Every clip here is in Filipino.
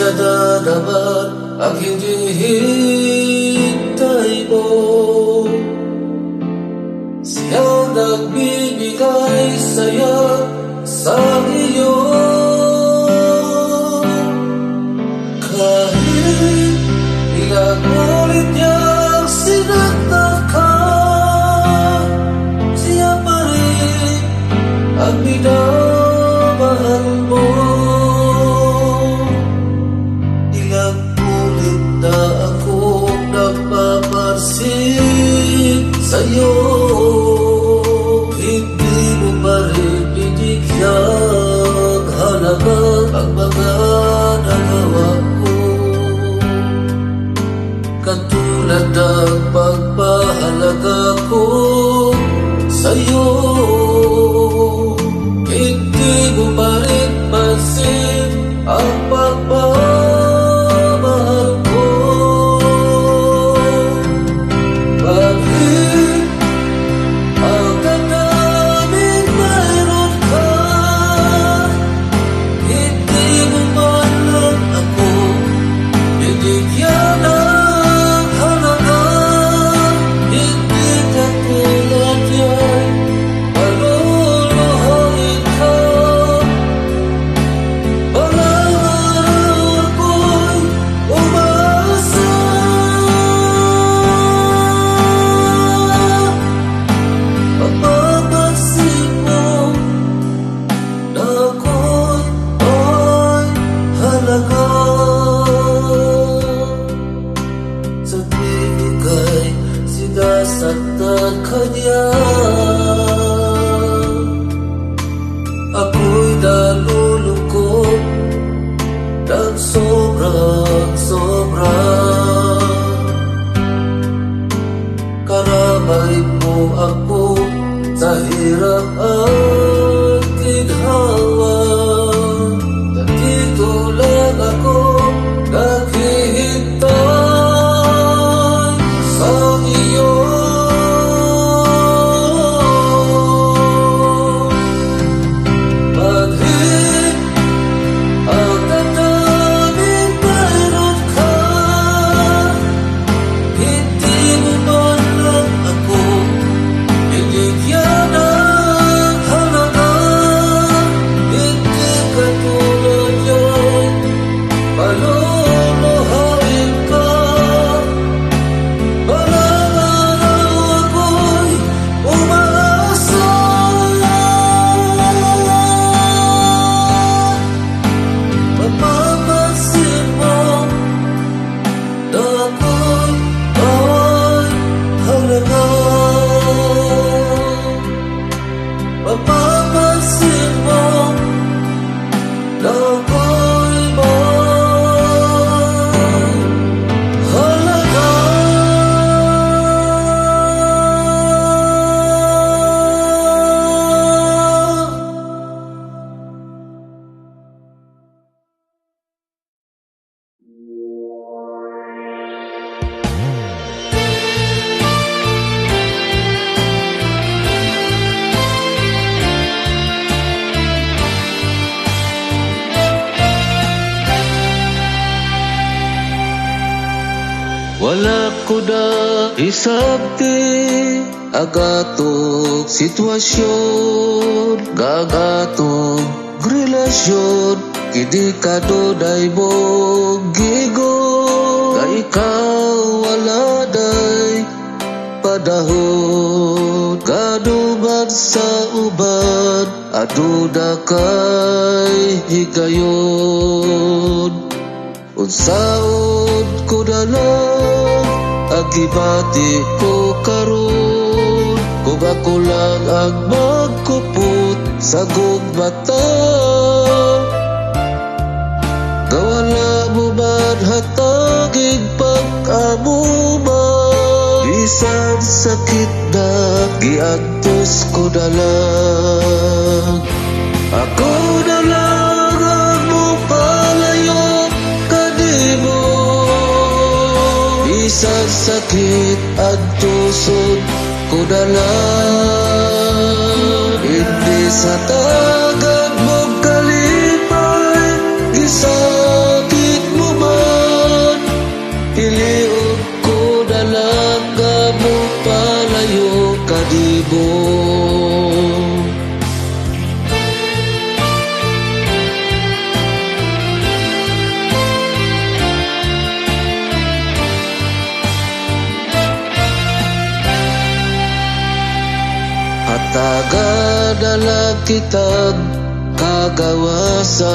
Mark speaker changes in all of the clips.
Speaker 1: siya dadaman ang hindi hintay mo. Siyang nagbibigay saya sa iyo. Kahit ilang ulit niyang sinaktan ka, siya pa rin ang minamahal mo. Ilang ulit na akong nagpapansin sa'yo, hindi mo pa rin binigyang halaga ang mga nagawa ko. Katulad ng pagpahalaga ko sa'yo, hindi mo pa rin pansin ang pagmamahal ko. Bakit hanggang namin mayroon ka, hindi mo man lang ako binigyan ng halaga? Hindi ka tulad yan, paluluhain ka. Walang araw ako'y umasa, mapapansin mo na ako'y may halaga. Sa bibigay sinasaktan ka niya, ako'y nalulungkot ng sobrang-sobra. Karamay mo ako sa hirap at ginhawa. Nandito lang ako naghihintay sa iyo. Bakit hanggang namin mayroon ka, hindi mo man lang ako binigyan ng halaga? Hindi ka tulad yan, paluluhain ka. Walang araw ako'y umaasa, mapapansin mo na ako'y may halaga. Mapapansin mo na ako'y may halaga. Wala ko na isabti agatong sitwasyon, gagatong relasyon. Hindi ka dunay mong gigon, ka ikaw wala na'y panahon. Kanuman sa uban, aduna kay higayon. Unsaon ko na lang ang gibati ko karon, kung ako lang ang magkupot sa gugmata. Gawala mo man hatagig pag-amuma, bisan sakit na giantos ko na lang. Ako na lang ang mupalayo kanimo, bisan sakit antuson ko na lang. Hindi sa tagad mong kalipay, gisakit mo Iliog ko dalaga mo palayo kadibo. Hataga dalag kitag kagawasan,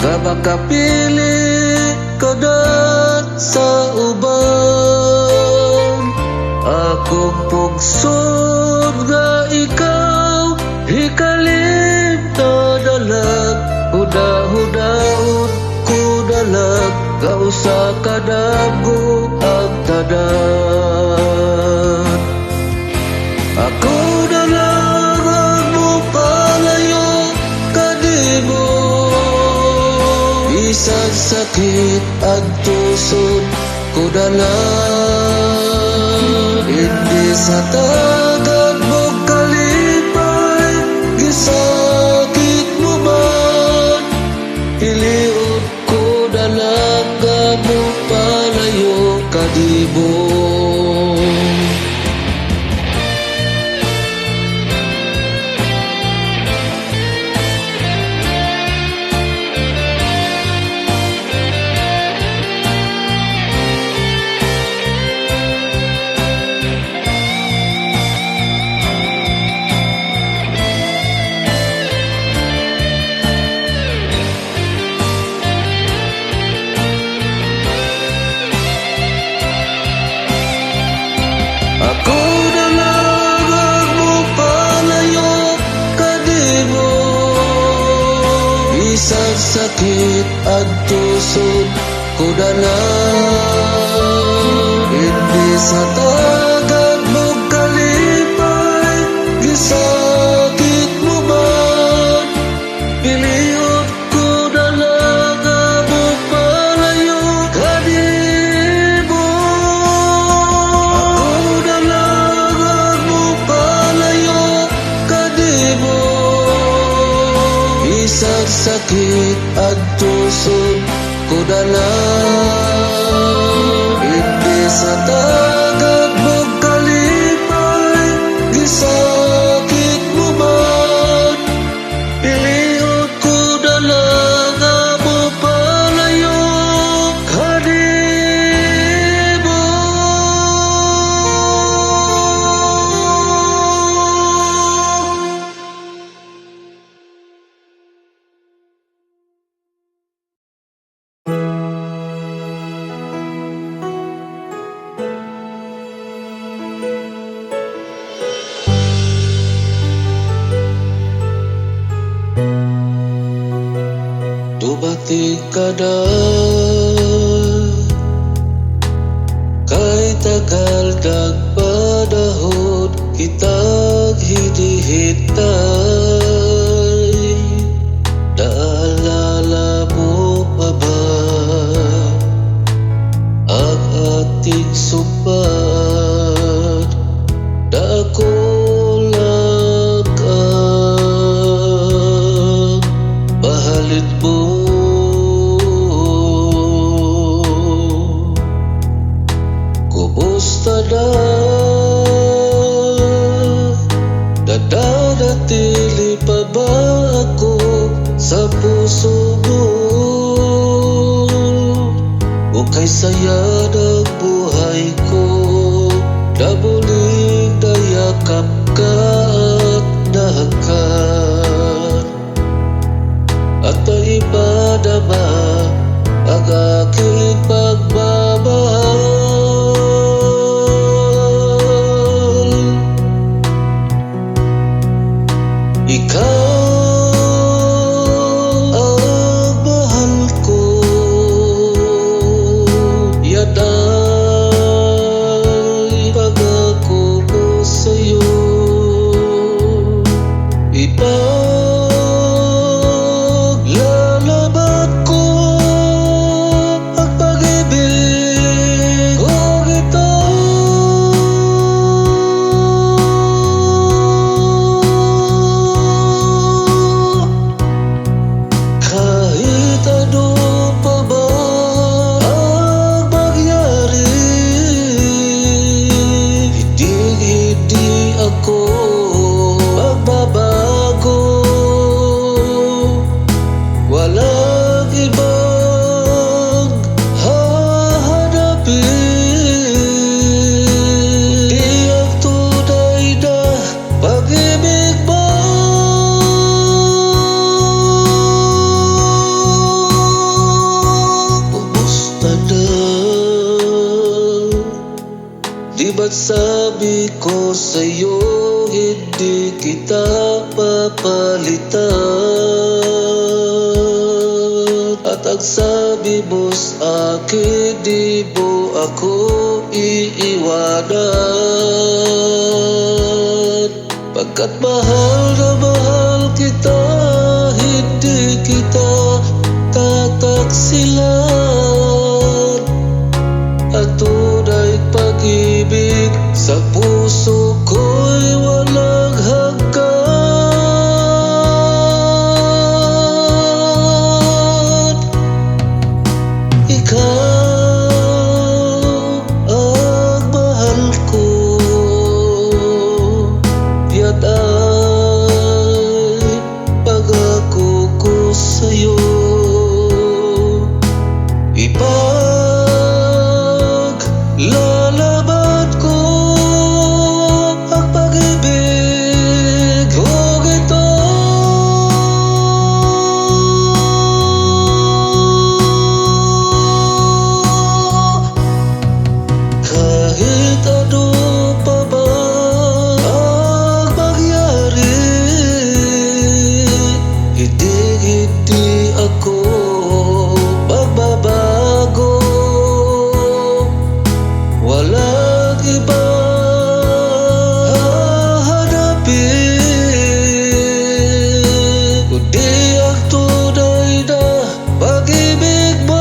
Speaker 1: kabakapili kadat sa uban. Akong pugsod nga ikaw hikalim na dalag, huda-hudaon ko dalag kausa kadago ang tanan. Ako dalag mo palayo kadibo, isang sakit ang tusod ko dalag. Hindi sa tagad mo kalipay, gisakit mo man. Iliod ko dalaga mo palayo kadibo. Ako dalag mo palayo kadibo, isang sakit ang tusod ko dalag. Hindi sa tagad mo kalipay, gisakit mo man. Piliot ko dalaga mo palayo kadibo. Ako dalag mo palayo kadibo, isang sakit ang tusod ko dalag. Hindi sa tagad mo kalipay, gisakit mo man. Piliot ko dalaga mo palayo kadibo. Dumating ka na, kay tagal ng panahon kitang hinihintay. Naalala mo pa ba ang ating sumpaan na ako lang ang mahalin mo? Kumusta na? Nananatili pa ba ako sa puso mo? O kay saya ng buhay ko na muling nayakap ka at nahakan. At naiba na ba ang aking pagmamahal? Ikaw ang mahal ko, yan ay pangako ko sa'yo. na. Di ba't sabi ko sa'yo hindi kita papalitan? At ang sabi mo sa'kin di mo ako iiwanan. Pagkat mahal na mahal kita, hindi kita tataksilan. At tunay pag-ibig sa puso ko'y walang hanggan. Ikaw ang mahal ko, yan ay pangako ko sa'yo. Lalaban ko ang pag-ibig kong ito. Kahit ano pa ba ang mangyari, hindi ako magbabago. Walang iba hahanapin kundi ang tunay na pag-ibig mo.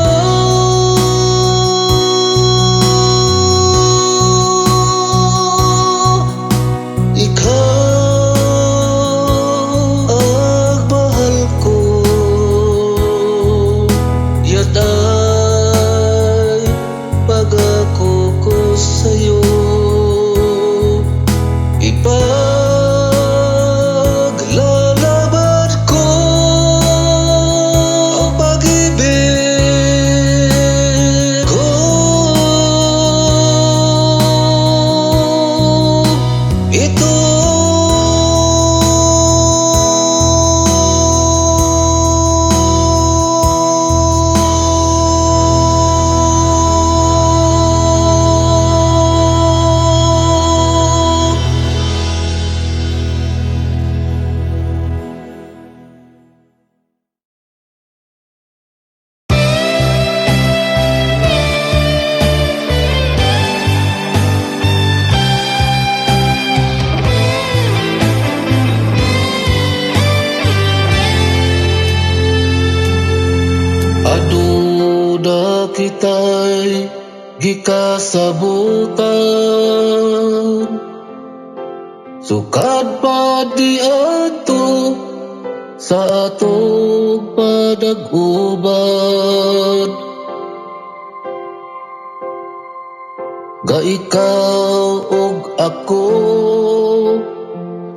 Speaker 1: Ikaw ang mahal ko, yan ay pangako ko sa'yo. Ipaglalaban ko ang pag-ibig ko. Ito aduna kita'y gikasabutan, sukad pa di ato sa atong panag-uban. Ga ikaw ug ako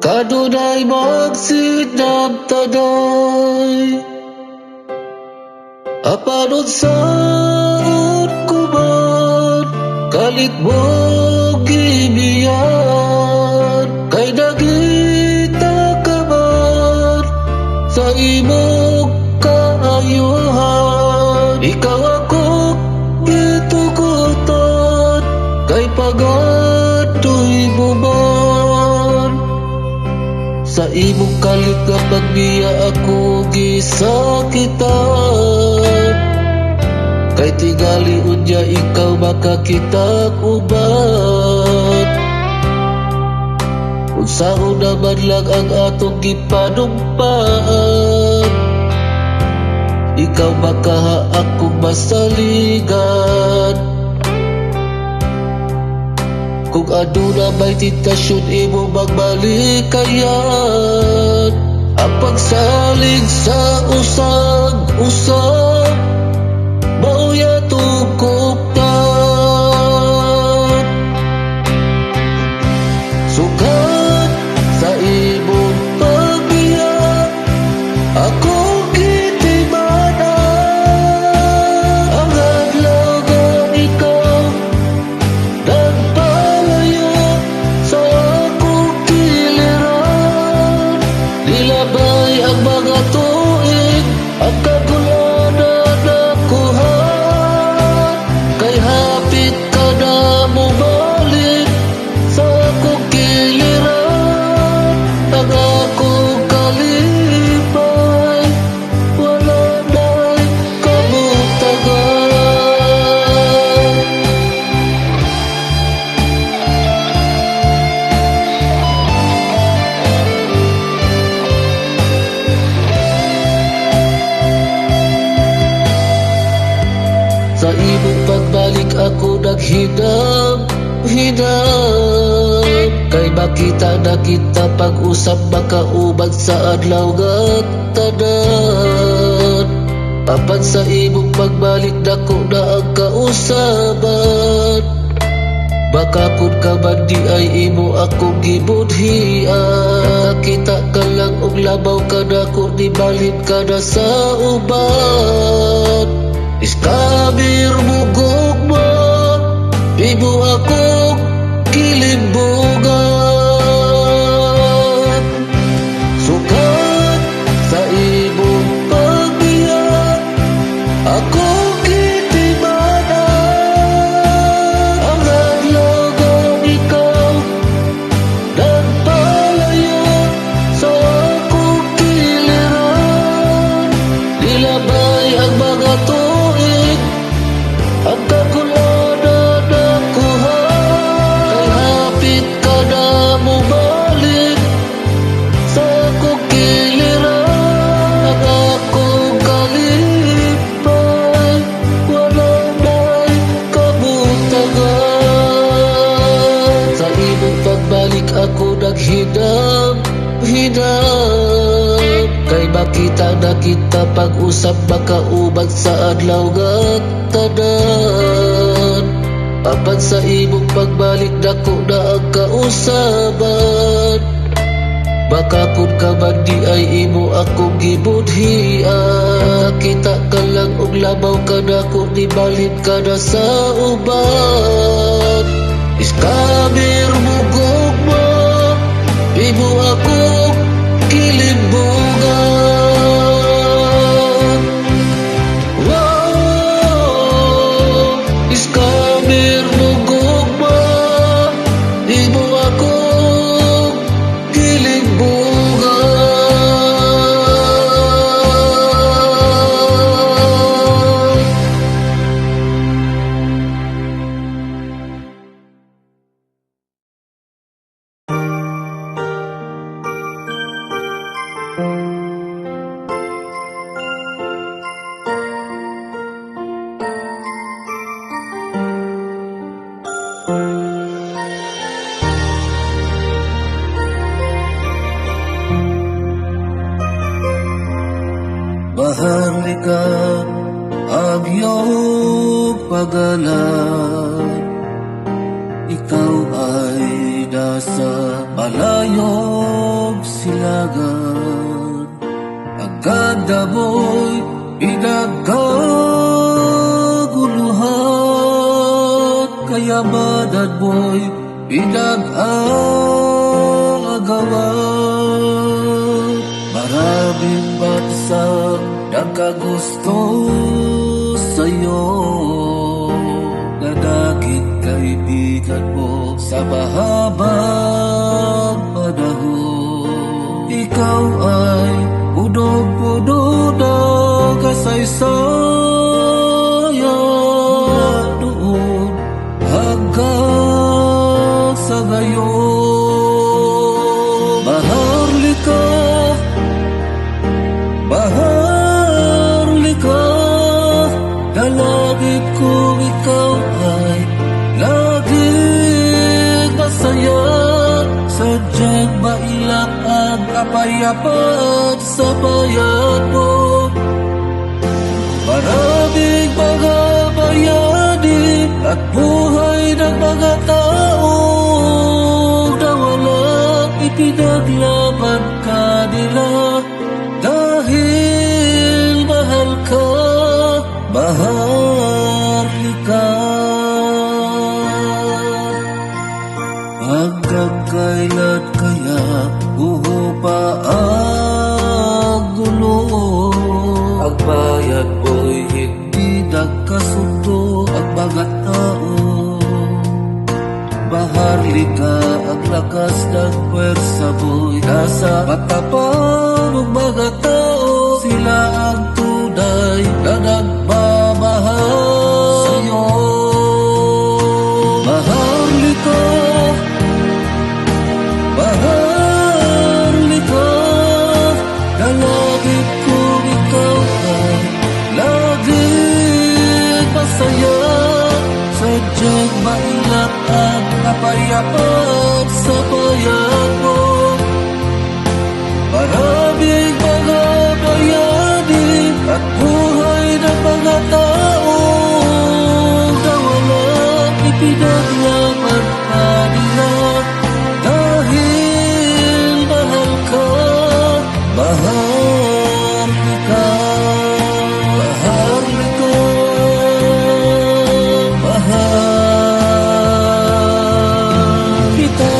Speaker 1: kadunay magsinabtanay. Apanod saan ko man kalit mo gibiyan, kay nagita ka man sa imong kaayuhan. Ikaw ako gitugutan, kay pagadoy mo man sa imong kalit nga pagbiya ako gisakitan. Kay tingali unya ikaw makakita uban. Unsaon naman lang ang atong gipanumpaan, ikaw makaha akong masaligan. Kung ano na may tentasyon imo magbalikayan, ang pagsalig sa usag-usag mauya tukuptan. Sukat sa imong pagbiyak ako gitimanan. Ang adlaw nga ikaw nagpalayo sa akong giliran. Nilabay ang mga tuig, ang kagulanan imong pagbalik ako naghinam kay makita na kita pag-usap makaubag sa adlaw nga tanan. Apan sa imong pagbalik dako na ang kausaban, baka kung ka man di ay imo akong gibudhian. Nakita ka lang og labaw ka na kung nibalhin ka na sa uban. Iskamir mo gugma, ibo akong kilibungan. Sukat sa imong pagbiyak, ako kitimanan. Ang naglagang ikaw nagpalayo sa akong kiliran. Nilabay ang mga tuig, ang kakulanan nakuha. Kay hapit ka na bumalik sa akong kiliran. Ang akong kalipay, wala na'y kabutangan. Sa imong pagbalik ako naghinam kay makita na kita pag-usap makaubag sa adlaw nga tanan. Apan sa imong pagbalik dako na ang kausaban, baka kung ka man di ay imo akong gibudhian. Nakita ka lang og labaw ka na kung nibalhin ka na sa uban. Iskamir mo gugma, imo akong kilibungan. Wow, iskamir mo gugma, imo akong kilibungan. Baharlika agyong pagalan, ikaw ay nasa malayong silangan. Ang ganda mo'y pinagkaguluhan, kayamanan mo'y pinag-aagawan. Maraming bansang nagkagusto sa'yo, na naging kaibigan mo sa mahabang panahon. Ikaw ay punong-puno ng kasaysayan, noon hanggang sa ngayon. Maharlika, maharlika, dalangin kong ikaw ay laging masaya. Sadyang mailap ang kapayapaan sa bayan mo. Maraming mga bayani at buhay ng mga tao na walang ipinaglaban kanila. Dahil mahal ka, maharlika. Hanggang kailan kaya buho pa ang gulo? Ang bayan mo'y hindi nagkasundo, ang mga tao. Maharlika, ang lakas ng pwersa mo'y nasa mata pa ng mga tao. Sila ang tunay na nagmamahal sa'yo. Maharlika, maharlika, dalangin kong ikaw ay laging masaya. Ang kapayapaan sa bayan mo. Maraming mga bayani at buhay ng mga tao na walang ipinaglaban pa nila. Dahil mahal ka, mahal ka, mahal ka, mahal kita.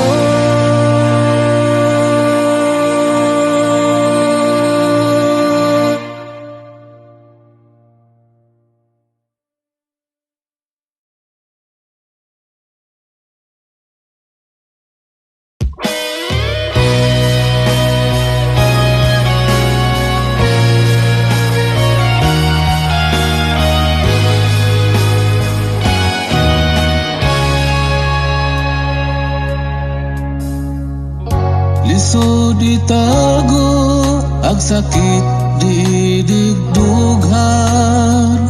Speaker 1: Lisod itago ang sakit di digdughan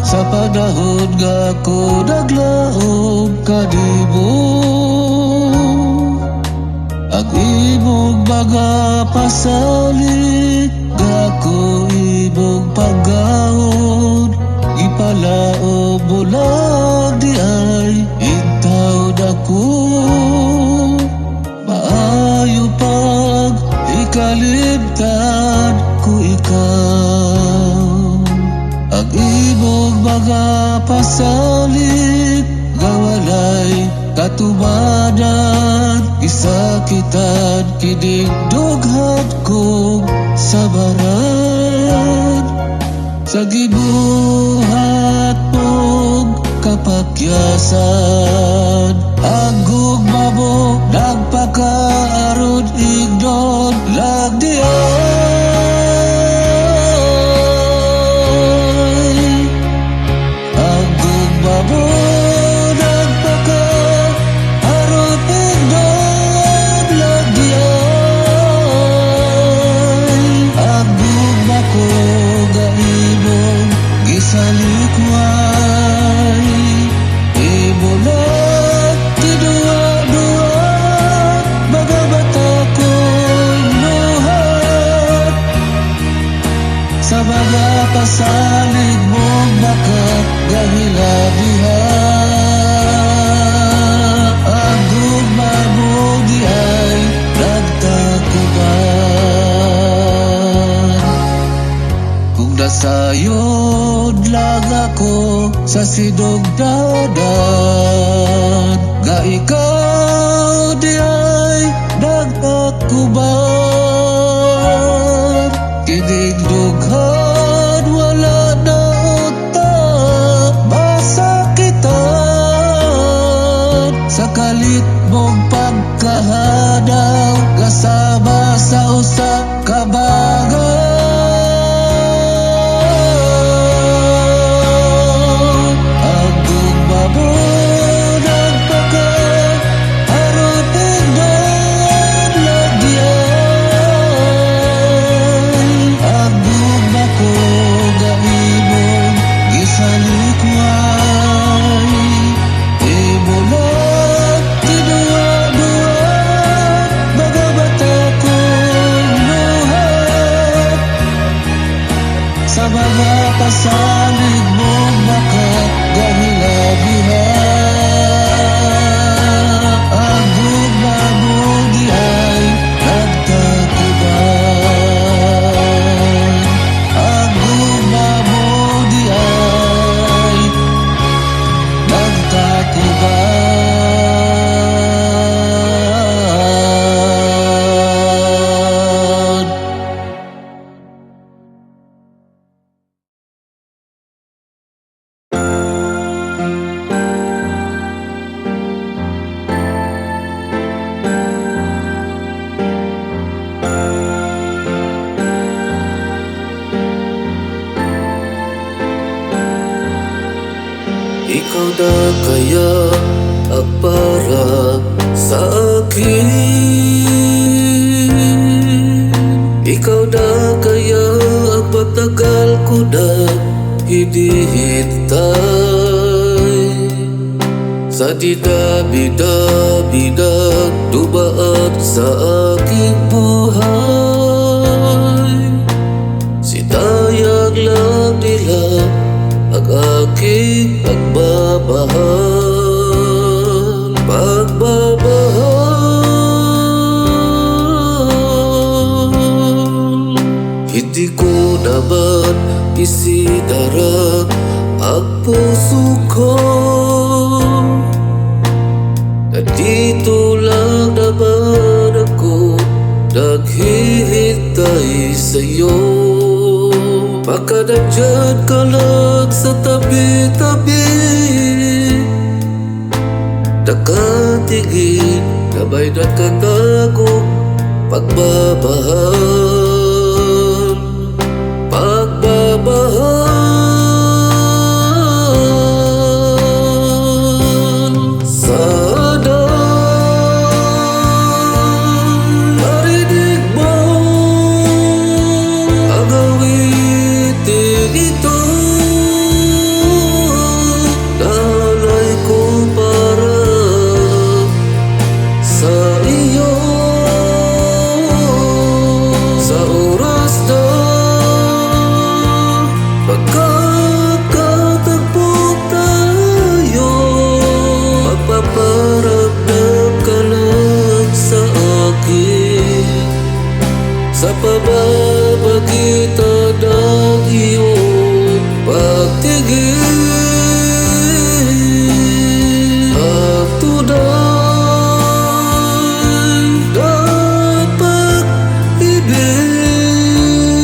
Speaker 1: sa panahon nga ako naglaog kanimo. Ang imong mga pasalit nga ako imong paggaon, ipalaog mo lang di ay intawd ako. Maayo pag ikalimtan ko ikaw. Ang imong mga pasalit nga walay katumanan, gisakitan kining dughan kong sabaran. Sa gibuhat mong kapakyasan, ang gugma mo nagpakaaron ignon lang di ay. Ang gugma mo nagpakaaron ignon lang di ay. Ang gugma ko nga imong gisalikway, imo lang kinua-dua mga mata ko'y luhat. Sa mga pasalig mong bakat gahilabihan, ang gugma mo di ay nagtakuban. Kung nasayod lang ako sa sinugdanan, nga ikaw di ay nagtakuban. Kining dughan wala na uta masakitan, sa kalit mong pagkahadaw kasama sa usa ka bagay. Ang gugma mo nagpakaaron ignon lang di ay. Ang gugma ko nga imong gisalikway, imo lang kinua-dua mga mata ko'y luhat. Sa mga pasalig mong bakat gahilabihan, ang gugma mo di ay nagtakuban. Ang gugma mo di ay nagtakuban. Ikaw na kaya ang para sa akin. Ikaw na kaya ang matagal ko na hinihintay. Sa dinabi-dabi dumaan sa aking buhay. Sinayang lang nila ang aking pagmamahal. Hindi ko naman isinara ang puso ko. Nandito lang naman ako, naghihintay sa'yo. Baka nandyan ka lang sa tabi-tabi, nakatingin na may nakatagong pagmamahal. Sana marinig mo ang awiting ito. Nalay ko para sa iyo. Sa oras na magkakatagpo tayo, magpaparamdam ka lang sa akin. Sa pamamagitan ng iyong pagtingin, ang tunay na pag-ibig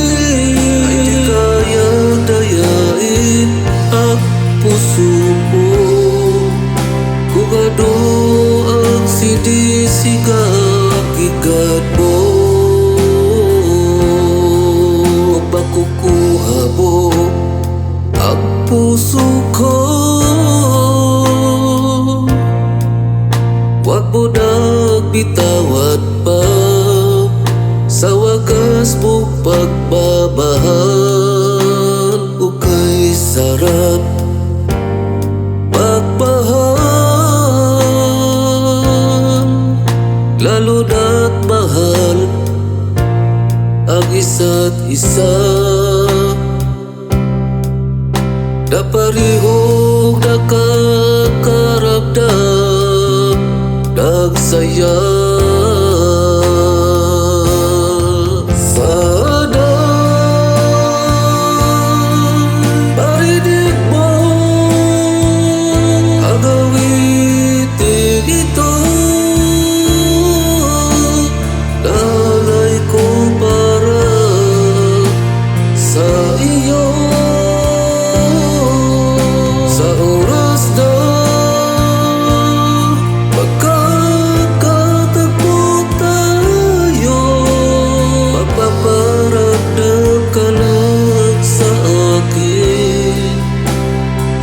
Speaker 1: ay di kayang dayain ang puso mo. Kung ano ang sinisigagigan mo, kung makukuha mo ang puso ko, huwag mo nang bitawan pa. Sa wagas mong pagmamahal, o kay sarap magmahal. Lalo na't mahal ang isa't isa, na parehong nakakaramdam ng saya. Sana marinig mo ang awiting ito. Nalay ko para sa iyo. Sa oras na magkakatagpo tayo, magpaparamdam ka lang sa akin.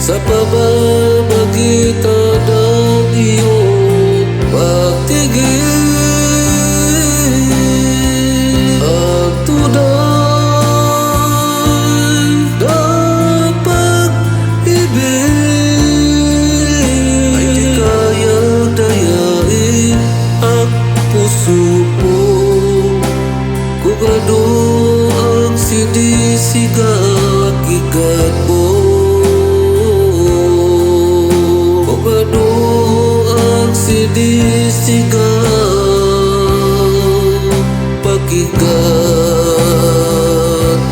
Speaker 1: Sa pamamagitan ng iyong pagtingin, ang tunay na pag-ibig ay di kayang dayain ang puso mo. Kung ano ang sinisigagigan mo, kung ano ang sinisigagigan mo.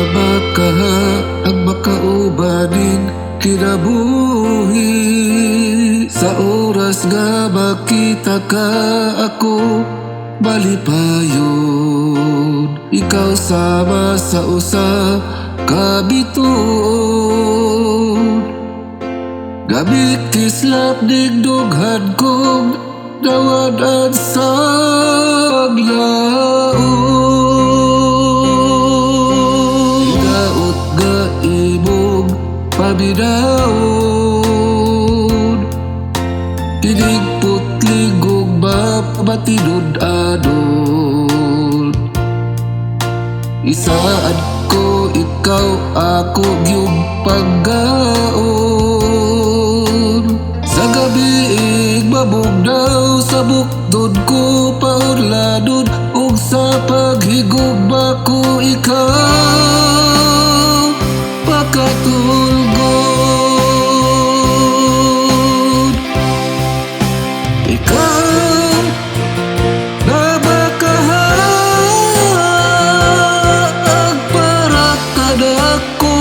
Speaker 1: Makaha ang makaubanin kinabuhi. Sa oras nga makita ka ako malipayon, ikaw sama sa usa kabituon. Gabi kislap digdughan kong dawadan sa paglaon. Daot ga imong pabidawon, tinig putligog mapatinod adon. Isaad ko ikaw ako yung paggaon. Sa gabi mabugnaw sa bukdod ko paunladon, ug sa paghigugma ko ikaw pakatulgod. Ikaw na makahaag para kadako,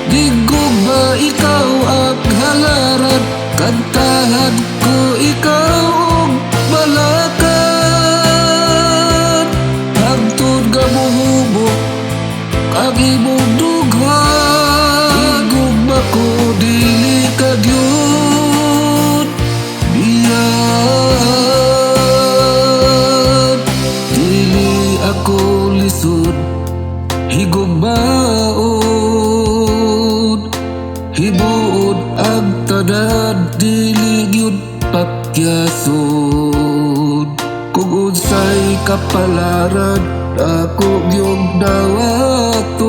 Speaker 1: digugma ikaw ang halaran, kantahan ko ikaw og balakan. Hangtod nga muhubok ang imong dughan, digugma ko dili kagyud biyan. Dili ako lisod higugmaon, hibuod ang tanan dili gyud pakyason. Kung unsay kapalaran ako gyud dawaton,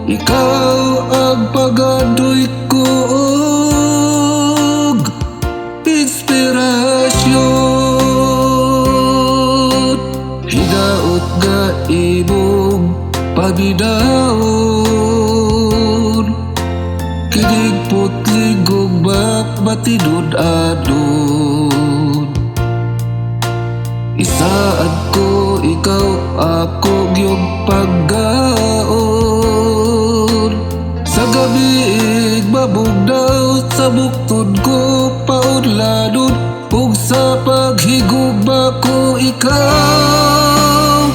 Speaker 1: ikaw ang pagadoy ko og inspirasyon. Hidaot nga imong pabidawon, kinig putligog mapatinod adon. Isaad ko ikaw ako yung paggaon. Sa gabi mabugnaw sa buktod ko paunladon, ug sa paghigugma ko ikaw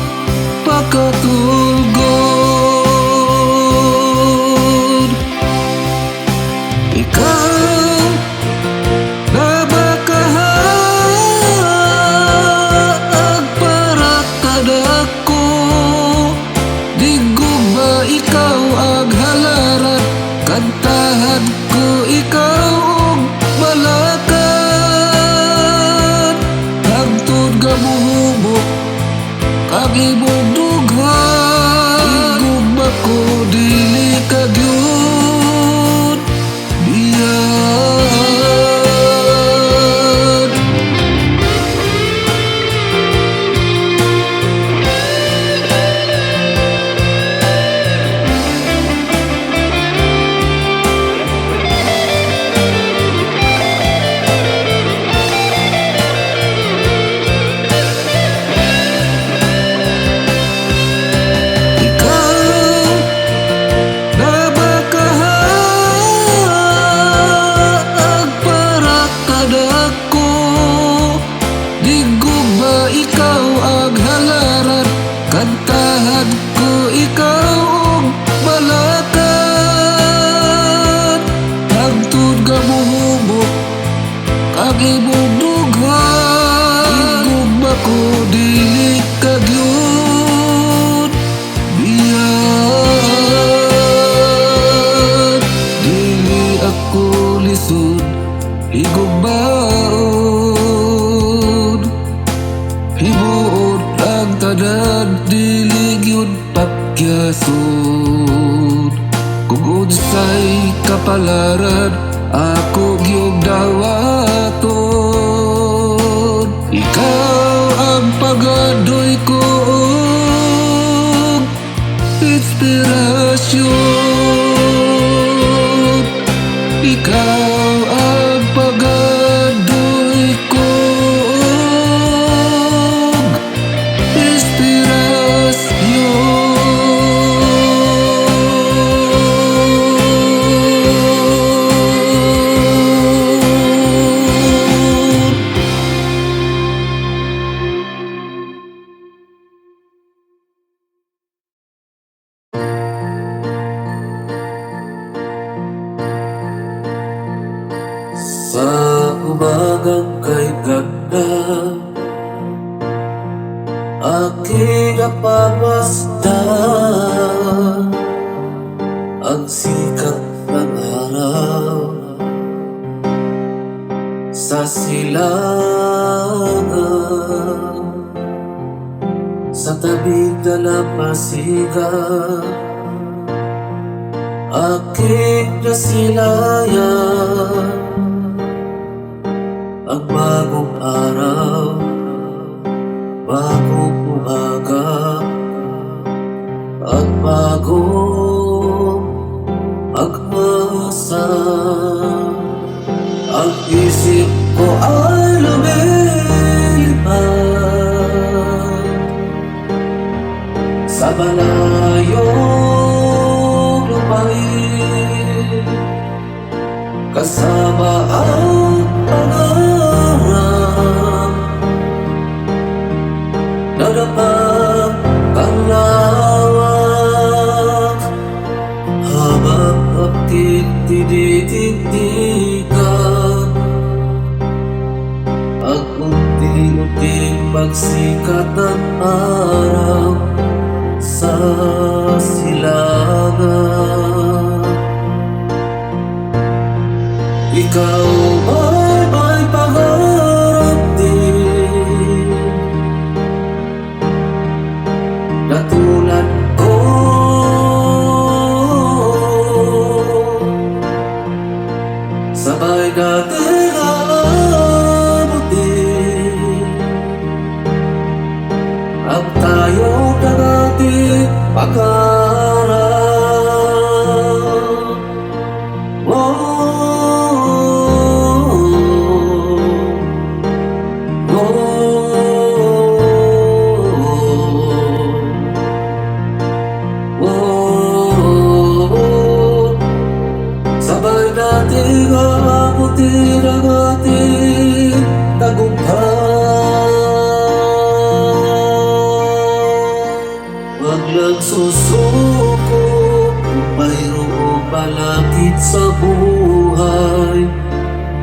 Speaker 1: pakatulgod. Ikaw na makahaag para kadako, digugma ikaw ang halaran, kantahan ko ikaw og balakan. Hangtod nga muhubok ang imong dughan, digugma ko dili kagyud biyan. Ikaw ang halaran, kantahan ko ikaw og balakan. Hangtod nga muhubok ang imong dughan, digugma ko dili kagyud biyan. Dili ako lisod higugmaon, hibuod ang tanan dili gyud pakyason. Kung unsay kapalaran ako gyud dawaton, ikaw ang pagadoy ko og inspirasyon. Ikaw ang pagadoy ko og inspirasyon. masigat. Aking nasilayan ang bagong araw, bagong umaga, at bagong pag-asa. Ang isip ko ay lumilipad sa malayong lupain, kasama ang pangarap na dapat kang lawak. Habang aking tinitindigan ang unti-unting pagsikat ng araw sa silangan, ikaw ay may pangarap din na tulad ko. Sabay natin aabutin ang tayo na natin pangarap. Oh, sabay nating aabutin ang ating tagumpay. Huwag lang susuko kung mayroong malapit sa buhay.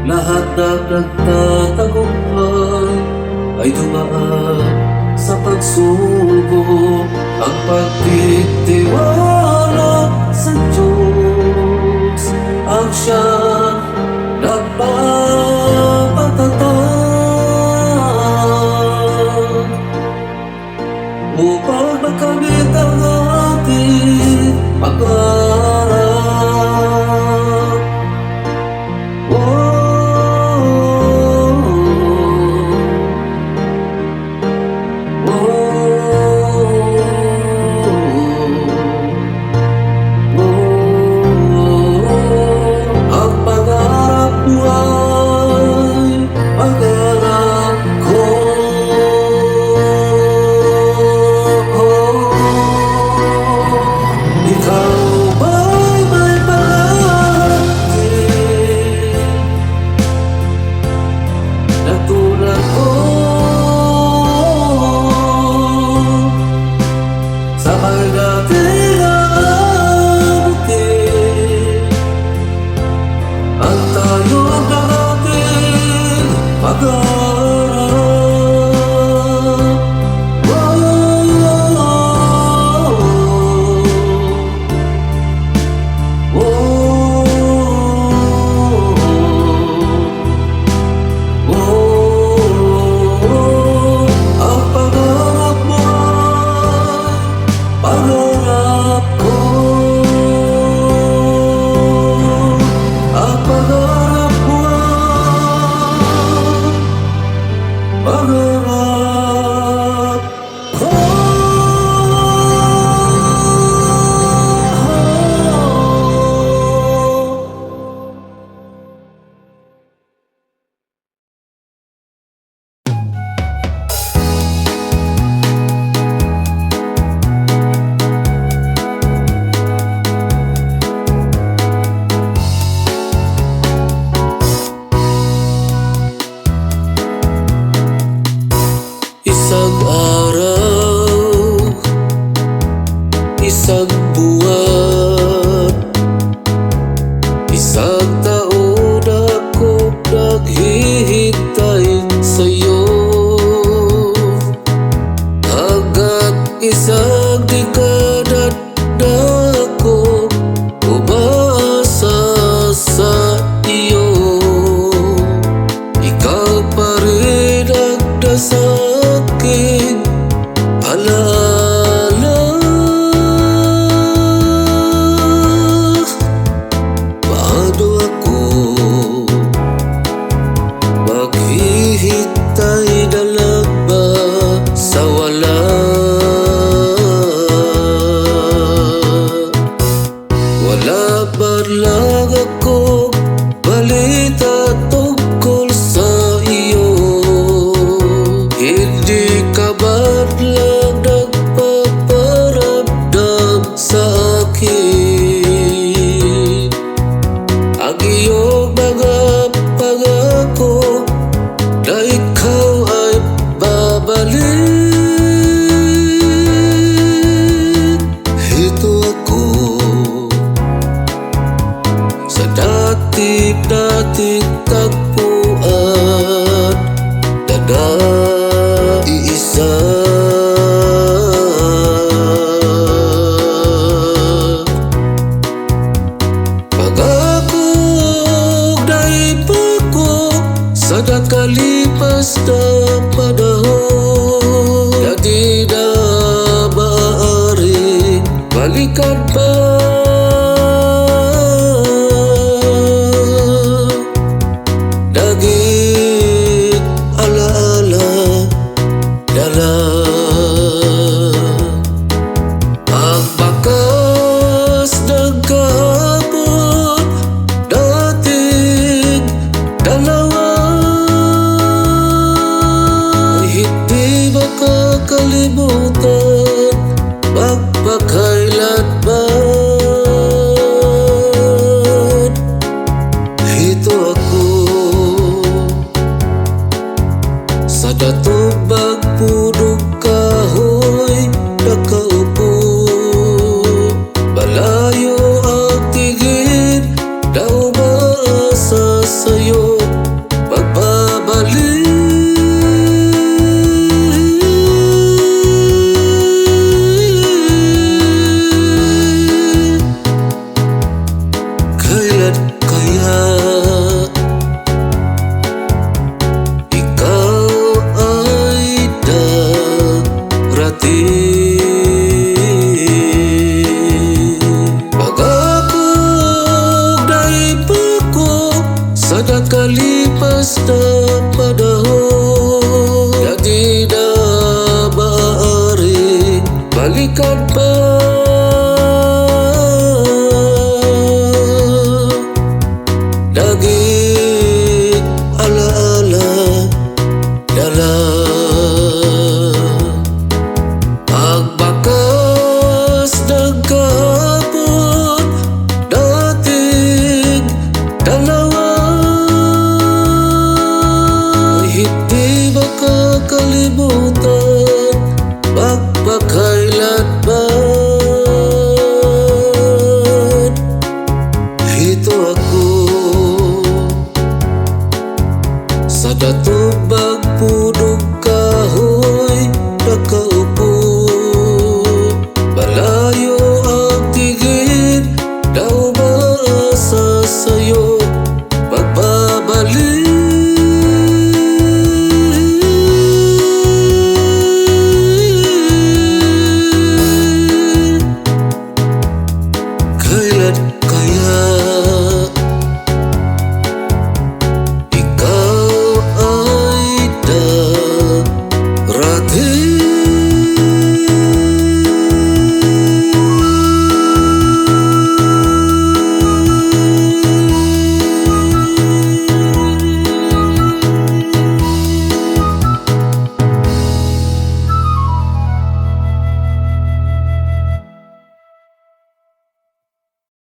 Speaker 1: Lahat ng nagtatagumpay ay dumaan sa pagsubok. Ang pagtitiwala sa Diyos ang siyang nagpapatatag upang makamit ang ating pangarap. Sabay natin aabutin ang tayo na natin pangarap. Ang pangarap mo pangarap ko, ang pangarap ko, pangarap ko. Isang araw, isang buwan, isang taon akong naghihintay sa'yo, hanggang isang dekada na ako umaasa sa iyo. Ikaw pa rin ang nasa aking alaala. nag-ikat pa. Dagit alaala dala ang baka